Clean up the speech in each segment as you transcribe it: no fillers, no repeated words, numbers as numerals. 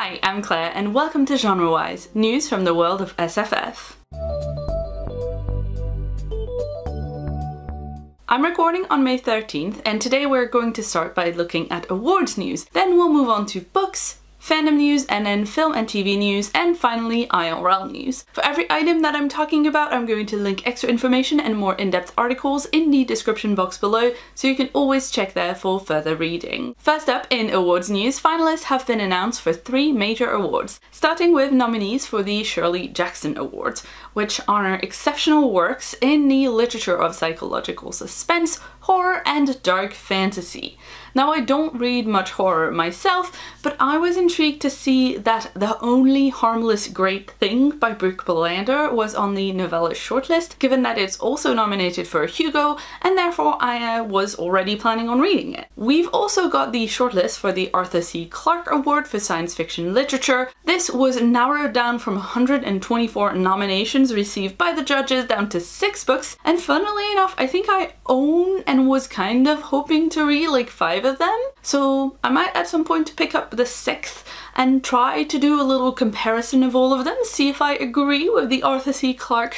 Hi, I'm Claire and welcome to Genrewise, news from the world of SFF. I'm recording on May 13th and today we're going to start by looking at awards news. Then we'll move on to books, fandom news, and then film and TV news, and finally IRL news. For every item that I'm talking about, I'm going to link extra information and more in-depth articles in the description box below, so you can always check there for further reading. First up in awards news, finalists have been announced for 3 major awards, starting with nominees for the Shirley Jackson Awards, which honor exceptional works in the literature of psychological suspense, horror, and dark fantasy. Now, I don't read much horror myself, but I was intrigued to see that The Only Harmless Great Thing by Brooke Belander was on the novella shortlist, given that it's also nominated for a Hugo, and therefore I was already planning on reading it. We've also got the shortlist for the Arthur C. Clarke Award for Science Fiction Literature. This was narrowed down from 124 nominations received by the judges down to 6 books, and funnily enough, I think I own and was kind of hoping to read like 5 of them, so I might at some point pick up the 6th and try to do a little comparison of all of them, see if I agree with the Arthur C. Clarke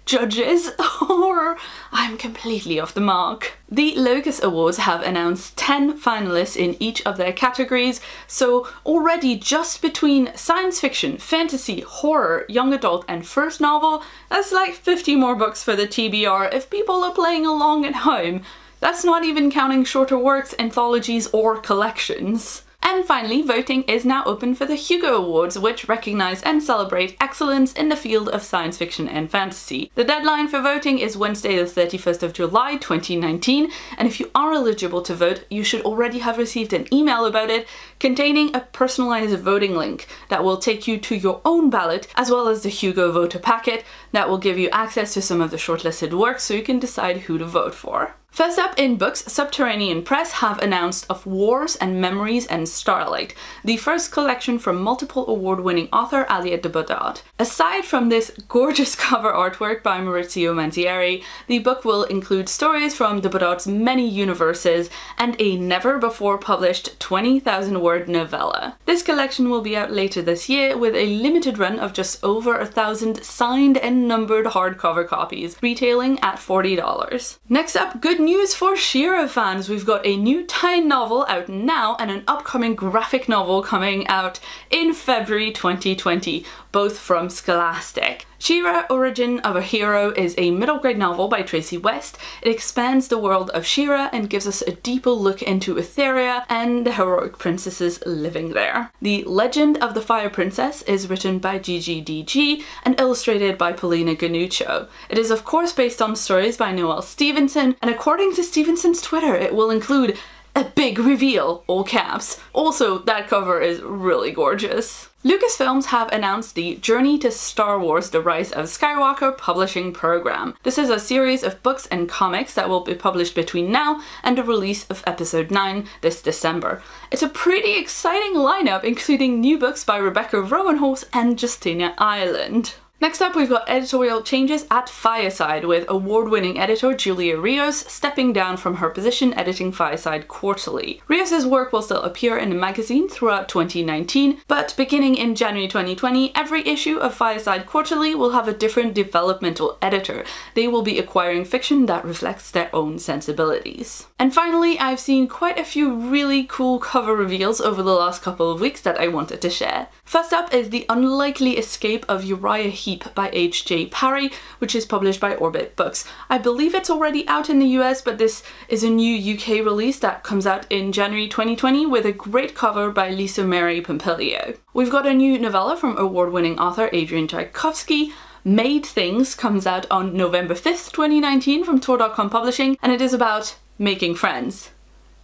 judges or I'm completely off the mark. The Locus Awards have announced 10 finalists in each of their categories, so already just between science fiction, fantasy, horror, young adult, and first novel, that's like 50 more books for the TBR if people are playing along at home. That's not even counting shorter works, anthologies, or collections. And finally, voting is now open for the Hugo Awards, which recognise and celebrate excellence in the field of science fiction and fantasy. The deadline for voting is Wednesday the 31st of July 2019, and if you are eligible to vote, you should already have received an email about it containing a personalised voting link that will take you to your own ballot, as well as the Hugo voter packet that will give you access to some of the shortlisted works so you can decide who to vote for. First up in books, Subterranean Press have announced Of Wars and Memories and Starlight, the first collection from multiple award-winning author Aliette de Bodard. Aside from this gorgeous cover artwork by Maurizio Manzieri, the book will include stories from de Bodard's many universes and a never-before-published 20,000-word novella. This collection will be out later this year with a limited run of just over 1,000 signed and numbered hardcover copies, retailing at $40. Next up, good news for She-Ra fans. We've got a new tie-in novel out now and an upcoming graphic novel coming out in February 2020, both from Scholastic. She-Ra Origin of a Hero is a middle grade novel by Tracy West. It expands the world of She-Ra and gives us a deeper look into Etheria and the heroic princesses living there. The Legend of the Fire Princess is written by Gigi DG and illustrated by Paulina Ganuccio. It is of course based on stories by Noelle Stevenson, and according to Stevenson's Twitter, it will include a big reveal, all caps. Also, that cover is really gorgeous. Lucasfilms have announced the Journey to Star Wars: The Rise of Skywalker publishing program. This is a series of books and comics that will be published between now and the release of episode 9 this December. It's a pretty exciting lineup, including new books by Rebecca Roanhorse and Justina Ireland. Next up, we've got editorial changes at Fireside, with award-winning editor Julia Rios stepping down from her position editing Fireside Quarterly. Rios' work will still appear in the magazine throughout 2019, but beginning in January 2020, every issue of Fireside Quarterly will have a different developmental editor. They will be acquiring fiction that reflects their own sensibilities. And finally, I've seen quite a few really cool cover reveals over the last couple of weeks that I wanted to share. First up is The Unlikely Escape of Uriah Heep by H.J. Parry, which is published by Orbit Books. I believe it's already out in the US, but this is a new UK release that comes out in January 2020 with a great cover by Lisa Mary Pompilio. We've got a new novella from award-winning author Adrian Tchaikovsky. Made Things comes out on November 5th, 2019 from Tor.com Publishing, and it is about making friends.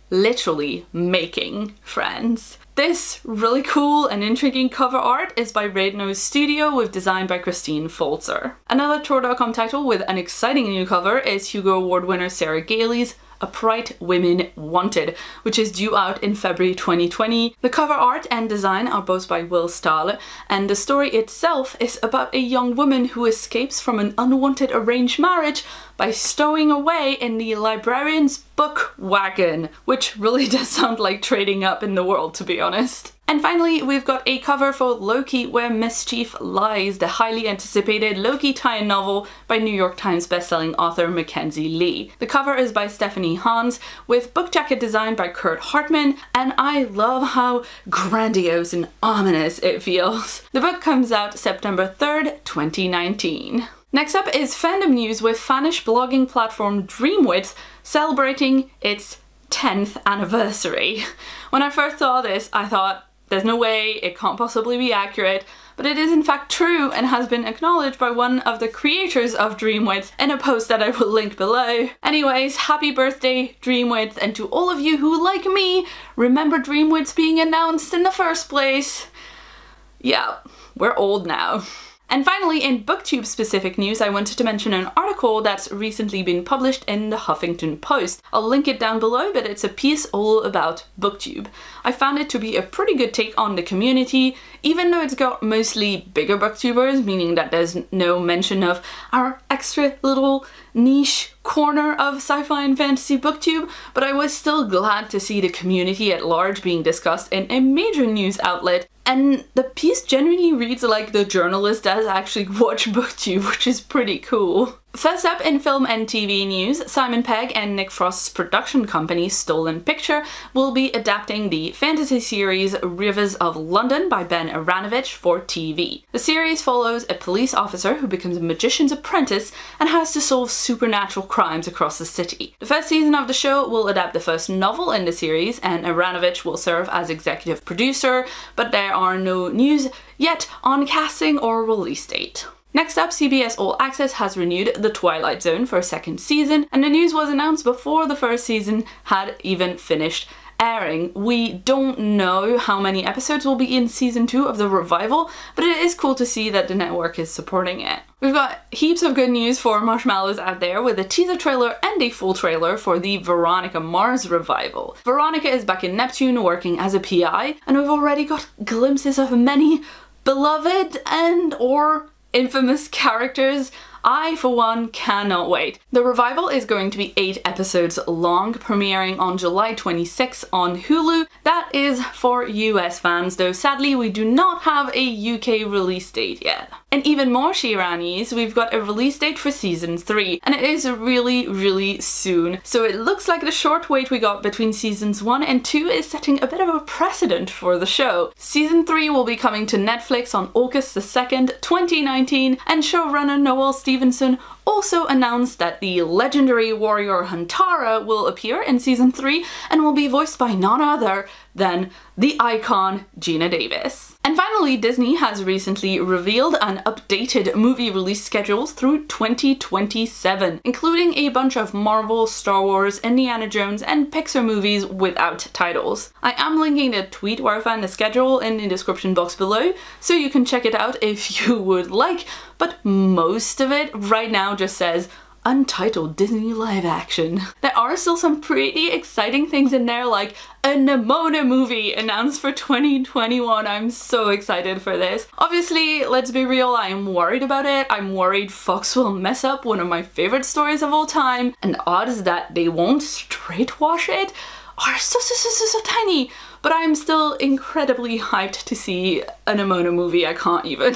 Literally making friends. This really cool and intriguing cover art is by Red Nose Studio with design by Christine Folzer. Another Tor.com title with an exciting new cover is Hugo Award winner Sarah Gailey's Upright Women Wanted, which is due out in February 2020. The cover art and design are both by Will Stahle, and the story itself is about a young woman who escapes from an unwanted arranged marriage by stowing away in the librarian's book wagon, which really does sound like trading up in the world, to be honest. And finally, we've got a cover for Loki Where Mischief Lies, the highly anticipated Loki tie-in novel by New York Times bestselling author Mackenzie Lee. The cover is by Stephanie Hans, with book jacket design by Kurt Hartman, and I love how grandiose and ominous it feels. The book comes out September 3rd, 2019. Next up is fandom news with Finnish blogging platform Dreamwidth celebrating its 10th anniversary. When I first saw this, I thought, there's no way, it can't possibly be accurate, but it is in fact true and has been acknowledged by one of the creators of Dreamwidth in a post that I will link below. Anyways, happy birthday Dreamwidth, and to all of you who, like me, remember Dreamwidth being announced in the first place. Yeah, we're old now. And finally, in BookTube specific news, I wanted to mention an article that's recently been published in the Huffington Post. I'll link it down below, but it's a piece all about BookTube. I found it to be a pretty good take on the community, even though it's got mostly bigger booktubers, meaning that there's no mention of our extra little niche corner of sci-fi and fantasy booktube, but I was still glad to see the community at large being discussed in a major news outlet. And the piece genuinely reads like the journalist does actually watch BookTube, which is pretty cool. First up in film and TV news, Simon Pegg and Nick Frost's production company Stolen Picture will be adapting the fantasy series Rivers of London by Ben Aranovich for TV. The series follows a police officer who becomes a magician's apprentice and has to solve supernatural crimes across the city. The first season of the show will adapt the first novel in the series, and Aranovich will serve as executive producer, but there are no news yet on casting or release date. Next up, CBS All Access has renewed The Twilight Zone for a second season, and the news was announced before the first season had even finished airing. We don't know how many episodes will be in season 2 of the revival, but it is cool to see that the network is supporting it. We've got heaps of good news for Marshmallows out there, with a teaser trailer and a full trailer for the Veronica Mars revival. Veronica is back in Neptune working as a PI, and we've already got glimpses of many beloved and or infamous characters. I, for one, cannot wait. The revival is going to be 8 episodes long, premiering on July 26th on Hulu. That is for US fans, though sadly we do not have a UK release date yet. And even more She-Ra news, we've got a release date for season 3, and it is really soon. So it looks like the short wait we got between seasons 1 and 2 is setting a bit of a precedent for the show. Season 3 will be coming to Netflix on August the 2nd, 2019, and showrunner Noel Stevenson also announced that the legendary warrior Huntara will appear in season 3 and will be voiced by none other than the icon Gina Davis. And finally, Disney has recently revealed an updated movie release schedule through 2027, including a bunch of Marvel, Star Wars, Indiana Jones, and Pixar movies without titles. I am linking the tweet where I found the schedule in the description box below, so you can check it out if you would like, but most of it right now just says Untitled Disney live action. There are still some pretty exciting things in there, like a Nimona movie announced for 2021. I'm so excited for this. Obviously, let's be real, I am worried about it. I'm worried Fox will mess up one of my favorite stories of all time, and the odds that they won't straight wash it are so tiny. But I'm still incredibly hyped to see a Nimona movie. I can't even.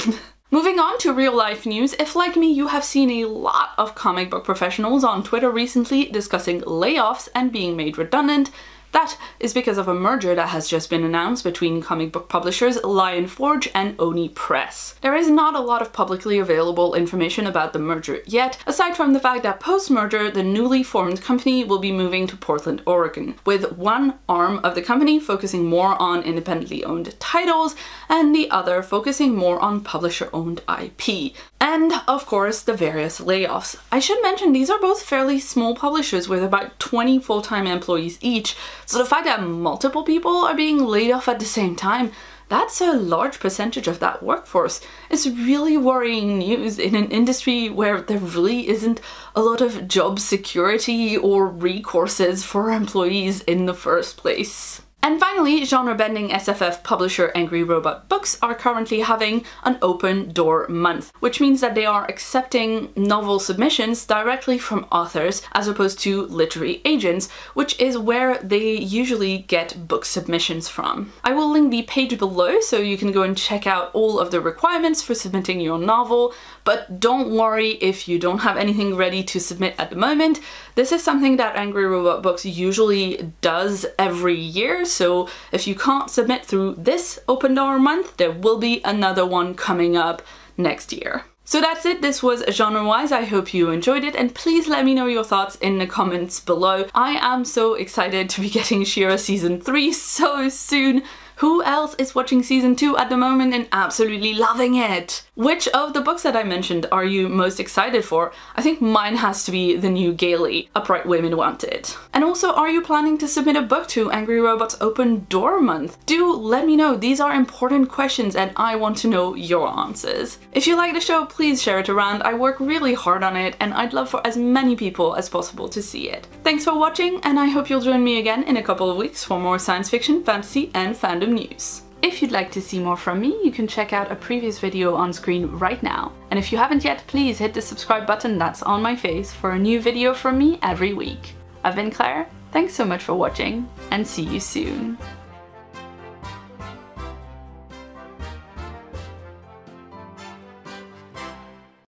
Moving on to real life news, if like me you have seen a lot of comic book professionals on Twitter recently discussing layoffs and being made redundant, that is because of a merger that has just been announced between comic book publishers Lion Forge and Oni Press. There is not a lot of publicly available information about the merger yet, aside from the fact that post-merger the newly formed company will be moving to Portland, Oregon, with one arm of the company focusing more on independently owned titles and the other focusing more on publisher-owned IP. And, of course, the various layoffs. I should mention these are both fairly small publishers with about 20 full-time employees each, so the fact that multiple people are being laid off at the same time, that's a large percentage of that workforce. It's really worrying news in an industry where there really isn't a lot of job security or recourses for employees in the first place. And finally, genre-bending SFF publisher Angry Robot Books are currently having an open door month, which means that they are accepting novel submissions directly from authors as opposed to literary agents, which is where they usually get book submissions from. I will link the page below so you can go and check out all of the requirements for submitting your novel, but don't worry if you don't have anything ready to submit at the moment. This is something that Angry Robot Books usually does every year, so if you can't submit through this open door month, there will be another one coming up next year. So that's it, this was Genrewise. I hope you enjoyed it, and please let me know your thoughts in the comments below. I am so excited to be getting She-Ra season 3 so soon. Who else is watching season 2 at the moment and absolutely loving it? Which of the books that I mentioned are you most excited for? I think mine has to be the new Gailey, Upright Women Wanted. And also, are you planning to submit a book to Angry Robot's Open Door Month? Do let me know, these are important questions and I want to know your answers. If you like the show, please share it around. I work really hard on it and I'd love for as many people as possible to see it. Thanks for watching, and I hope you'll join me again in a couple of weeks for more science fiction, fantasy and fandom news. If you'd like to see more from me, you can check out a previous video on screen right now. And if you haven't yet, please hit the subscribe button that's on my face for a new video from me every week. I've been Claire, thanks so much for watching, and see you soon.